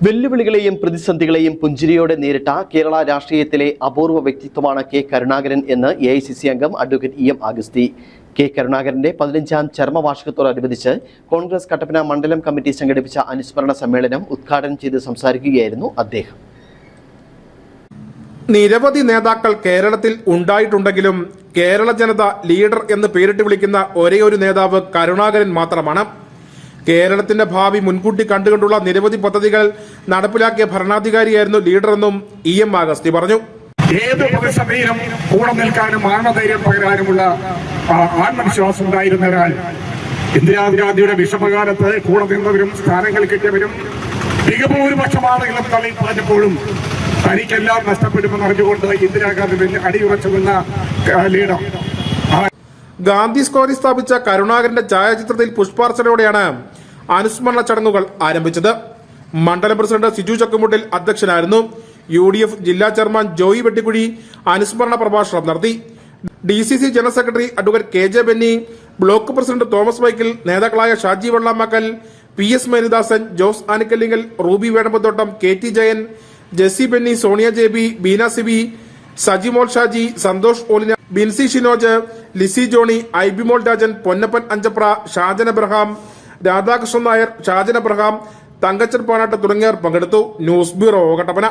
വെല്ലുവിളികളെയും പ്രതിസന്ധികളെയും പുഞ്ചിരിയോടെ നേരിട്ട കേരള രാഷ്ട്രീയത്തിലെ അപൂർവ വ്യക്തിത്വമാണ് കെ കരുണാകരൻ എന്ന് AICC അംഗം അഡ്വക്കേറ്റ് EM അഗസ്തി. കെ കരുണാകരന്റെ 15ാം ചരമവാർഷികത്തോടനുബന്ധിച്ച് കോൺഗ്രസ് കട്ടപ്പന മണ്ഡലം കമ്മിറ്റി സംഘടിപ്പിച്ച അനുസ്മരണ സമ്മേളനം ഉദ്ഘാടനം ചെയ്ത് സംസാരിക്കുകയായിരുന്നു അദ്ദേഹം. നിരവധി നേതാക്കൾ കേരളത്തിൽ ഉണ്ടായിട്ടുണ്ടെങ്കിലും കേരള ജനത ലീഡർ എന്ന് പേരിട്ട് വിളിക്കുന്ന ഒരേയൊരു നേതാവ് കരുണാകരൻ മാത്രമാണ്. കേരളത്തിന്റെ ഭാവി മുൻകൂട്ടി കണ്ടുകൊണ്ടുള്ള നിരവധി പദ്ധതികൾ നടപ്പിലാക്കിയ ഭരണാധികാരിയായിരുന്നു ലീഡറെന്നും EM അഗസ്തി പറഞ്ഞു. ഏത് പ്രതിസന്ധിയിലും കൂടെ നിൽക്കാനും ആത്മധൈര്യം പകരാനുമുള്ള ആത്മവിശ്വാസം ഉണ്ടായിരുന്ന ഒരാൾ. ഇന്ദിരാഗാന്ധിയുടെ വിഷമകാലത്ത് കൂടെ നിന്നവരും സ്ഥാനങ്ങൾ കിട്ടിയവരും മികഭൂരിപക്ഷം ആളുകളും തള്ളി പറഞ്ഞപ്പോഴും തനിക്കെല്ലാം നഷ്ടപ്പെടുമെന്ന് അറിഞ്ഞുകൊണ്ട് ഇന്ദിരാഗാന്ധി അടിയുറച്ചു നിന്ന ലീഡർ. ഗാന്ധി സ്ക്വയറിൽ സ്ഥാപിച്ച കരുണാകരന്റെ ഛായാചിത്രത്തിൽ പുഷ്പാർച്ചനയോടെയാണ് അനുസ്മരണ ചടങ്ങുകൾ ആരംഭിച്ചത്. മണ്ഡലം പ്രസിഡന്റ് സിജു ചക്കുമുട്ടിൽ അധ്യക്ഷനായിരുന്നു. UDF ജില്ലാ ചെയർമാൻ ജോയി വെട്ടിക്കുഴി അനുസ്മരണ പ്രഭാഷണം നടത്തി. DCC general secretary advocate KJ Benny, block president Thomas Michael, നേതാക്കളായ Shaji Vellamakkal, PS Maridasan, Jose Anikkallinkal, Ruby Venappathottam, KT Jayan, Jessy Benny, Sonia JB, Beena Siby, Sajimol Shaji, Santhosh Olina, Binsy Shinoj, Lissy Johny, Aibimol Rajan, Ponnappan Anchapra, Shajan Abraham, Radhakrishnan Nair, Shajan Abraham, Thankachan Panattu തുടങ്ങിയവർ പങ്കെടുത്തു. News bureau, Kattappana.